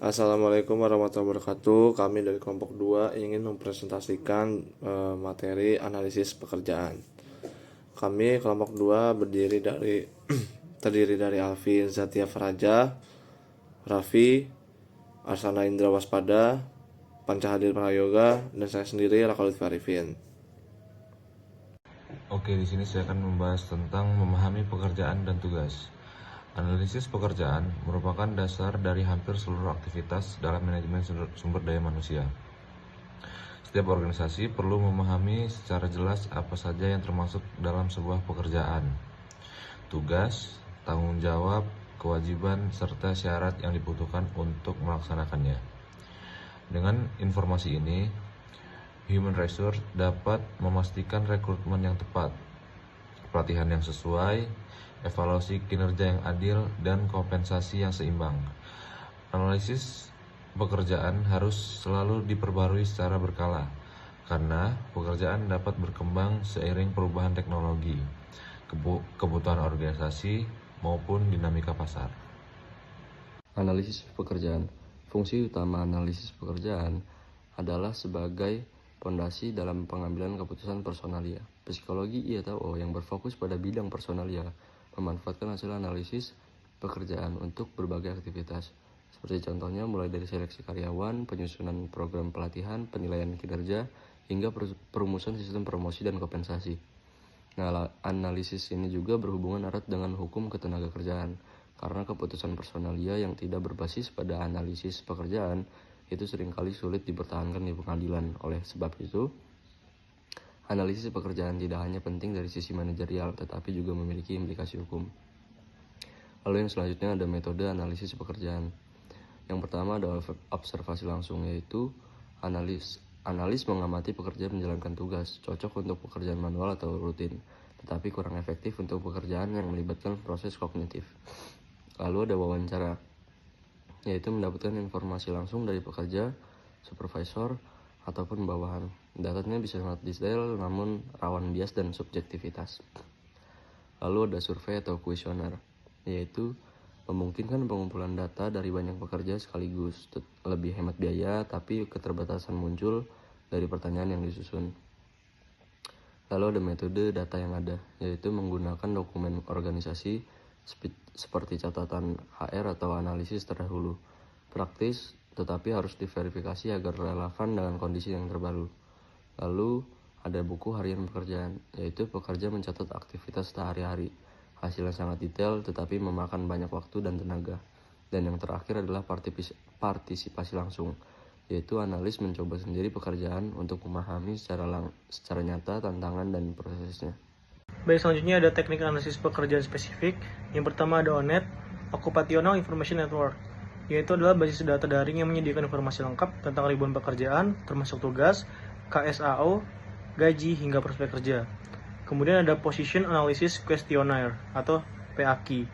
Assalamualaikum warahmatullahi wabarakatuh. Kami dari kelompok 2 ingin mempresentasikan materi analisis pekerjaan. Kami kelompok 2 terdiri dari Alvin Zatia Faraja, Raffi, Arsana Indra Waspada, Pancahadir Prayoga, dan saya sendiri Rakalut Farifin. Oke, di sini saya akan membahas tentang memahami pekerjaan dan tugas. Analisis pekerjaan merupakan dasar dari hampir seluruh aktivitas dalam manajemen sumber daya manusia. Setiap organisasi perlu memahami secara jelas apa saja yang termasuk dalam sebuah pekerjaan, tugas, tanggung jawab, kewajiban, serta syarat yang dibutuhkan untuk melaksanakannya. Dengan informasi ini, Human Resource dapat memastikan rekrutmen yang tepat, pelatihan yang sesuai, evaluasi kinerja yang adil, dan kompensasi yang seimbang. Analisis pekerjaan harus selalu diperbarui secara berkala, karena pekerjaan dapat berkembang seiring perubahan teknologi, kebutuhan organisasi, maupun dinamika pasar. Analisis pekerjaan. Fungsi utama analisis pekerjaan adalah sebagai fondasi dalam pengambilan keputusan personalia. Psikologi IATO yang berfokus pada bidang personalia memanfaatkan hasil analisis pekerjaan untuk berbagai aktivitas. Seperti contohnya mulai dari seleksi karyawan, penyusunan program pelatihan, penilaian kinerja, hingga perumusan sistem promosi dan kompensasi. Nah, analisis ini juga berhubungan erat dengan hukum ketenagakerjaan, karena keputusan personalia yang tidak berbasis pada analisis pekerjaan itu seringkali sulit dipertahankan di pengadilan. Oleh sebab itu, analisis pekerjaan tidak hanya penting dari sisi manajerial, tetapi juga memiliki implikasi hukum. Lalu yang selanjutnya ada metode analisis pekerjaan. Yang pertama adalah observasi langsung, yaitu analis mengamati pekerja menjalankan tugas, cocok untuk pekerjaan manual atau rutin, tetapi kurang efektif untuk pekerjaan yang melibatkan proses kognitif. Lalu ada wawancara, yaitu mendapatkan informasi langsung dari pekerja, supervisor, ataupun bawahan. Datanya bisa sangat detail namun rawan bias dan subjektivitas. Lalu ada survei atau kuesioner, yaitu memungkinkan pengumpulan data dari banyak pekerja sekaligus, lebih hemat biaya, tapi keterbatasan muncul dari pertanyaan yang disusun. Lalu ada metode data yang ada, yaitu menggunakan dokumen organisasi seperti catatan HR atau analisis terdahulu. Praktis, tetapi harus diverifikasi agar relevan dengan kondisi yang terbaru. Lalu ada buku harian pekerjaan, yaitu pekerja mencatat aktivitas sehari-hari. Hasilnya sangat detail tetapi memakan banyak waktu dan tenaga. Dan yang terakhir adalah partisipasi langsung, yaitu analis mencoba sendiri pekerjaan untuk memahami secara nyata tantangan dan prosesnya. Baik, selanjutnya ada teknik analisis pekerjaan spesifik. Yang pertama ada ONET, Occupational Information Network, yaitu adalah basis data daring yang menyediakan informasi lengkap tentang ribuan pekerjaan, termasuk tugas, KSAO, gaji, hingga prospek kerja. Kemudian ada Position Analysis Questionnaire atau PAQ,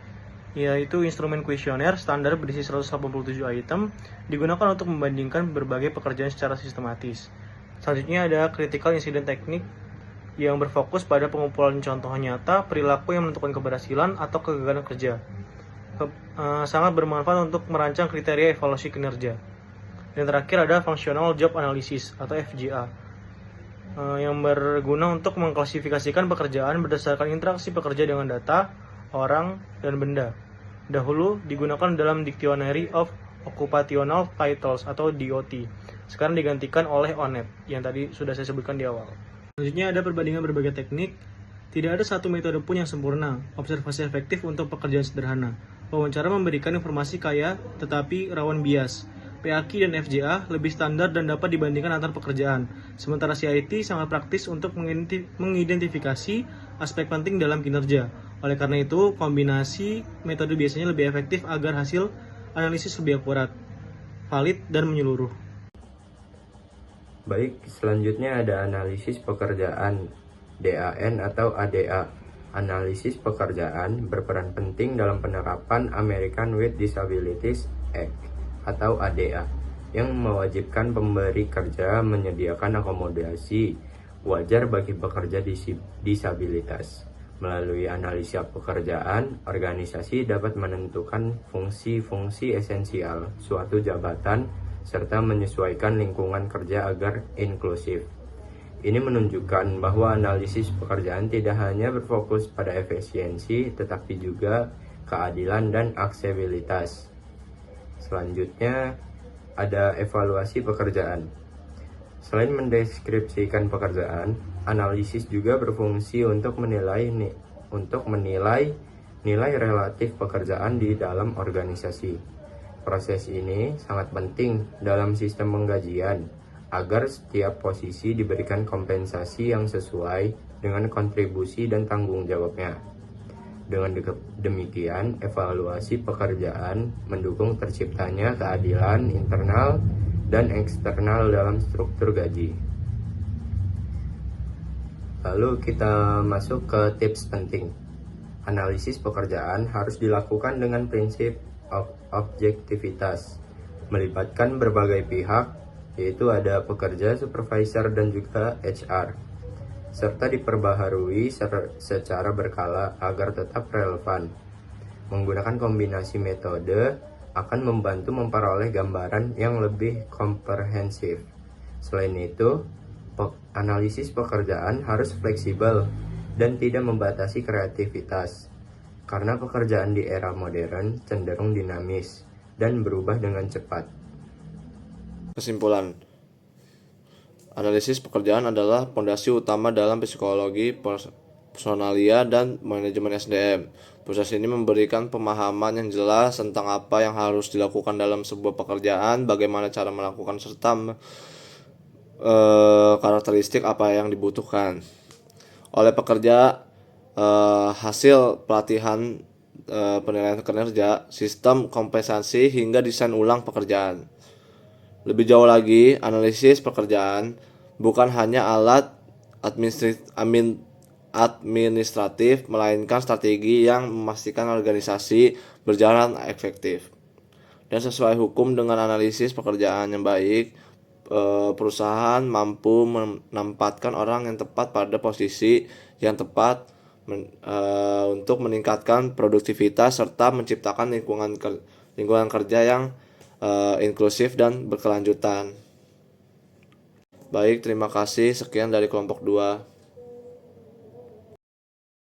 yaitu instrumen kuesioner standar berisi 187 item, digunakan untuk membandingkan berbagai pekerjaan secara sistematis. Selanjutnya ada Critical Incident Technique, yang berfokus pada pengumpulan contoh nyata perilaku yang menentukan keberhasilan atau kegagalan kerja. Sangat bermanfaat untuk merancang kriteria evaluasi kinerja. Dan terakhir ada Functional Job Analysis atau FJA, yang berguna untuk mengklasifikasikan pekerjaan berdasarkan interaksi pekerja dengan data, orang, dan benda. Dahulu digunakan dalam Dictionary of Occupational Titles atau DOT. Sekarang digantikan oleh ONET yang tadi sudah saya sebutkan di awal. Selanjutnya ada perbandingan berbagai teknik. Tidak ada satu metode pun yang sempurna. Observasi efektif untuk pekerjaan sederhana. Wawancara memberikan informasi kaya tetapi rawan bias. PAQ dan FJA lebih standar dan dapat dibandingkan antar pekerjaan. Sementara CIT sangat praktis untuk mengidentifikasi aspek penting dalam kinerja. Oleh karena itu, kombinasi metode biasanya lebih efektif agar hasil analisis lebih akurat, valid, dan menyeluruh. Baik, selanjutnya ada analisis pekerjaan DAN atau ADA. Analisis pekerjaan berperan penting dalam penerapan American with Disabilities Act atau ADA yang mewajibkan pemberi kerja menyediakan akomodasi wajar bagi pekerja disabilitas. Melalui analisa pekerjaan, organisasi dapat menentukan fungsi-fungsi esensial suatu jabatan serta menyesuaikan lingkungan kerja agar inklusif. Ini menunjukkan bahwa analisis pekerjaan tidak hanya berfokus pada efisiensi, tetapi juga keadilan dan aksesibilitas. Selanjutnya, ada evaluasi pekerjaan. Selain mendeskripsikan pekerjaan, analisis juga berfungsi untuk menilai nilai relatif pekerjaan di dalam organisasi. Proses ini sangat penting dalam sistem penggajian agar setiap posisi diberikan kompensasi yang sesuai dengan kontribusi dan tanggung jawabnya. Dengan demikian, evaluasi pekerjaan mendukung terciptanya keadilan internal dan eksternal dalam struktur gaji. Lalu kita masuk ke tips penting. Analisis pekerjaan harus dilakukan dengan prinsip objektivitas, melibatkan berbagai pihak, yaitu ada pekerja, supervisor, dan juga HR, serta diperbaharui secara berkala agar tetap relevan. Menggunakan kombinasi metode akan membantu memperoleh gambaran yang lebih komprehensif. Selain itu, analisis pekerjaan harus fleksibel dan tidak membatasi kreativitas, karena pekerjaan di era modern cenderung dinamis dan berubah dengan cepat. Kesimpulan, analisis pekerjaan adalah fondasi utama dalam psikologi personalia dan manajemen SDM. Proses ini memberikan pemahaman yang jelas tentang apa yang harus dilakukan dalam sebuah pekerjaan, bagaimana cara melakukan, serta karakteristik apa yang dibutuhkan oleh pekerja, hasil pelatihan, penilaian kinerja, sistem kompensasi, hingga desain ulang pekerjaan. Lebih jauh lagi, analisis pekerjaan bukan hanya alat administratif, melainkan strategi yang memastikan organisasi berjalan efektif dan sesuai hukum. Dengan analisis pekerjaan yang baik, perusahaan mampu menempatkan orang yang tepat pada posisi yang tepat untuk meningkatkan produktivitas serta menciptakan lingkungan kerja yang inklusif dan berkelanjutan. Baik, terima kasih. Sekian dari kelompok 2.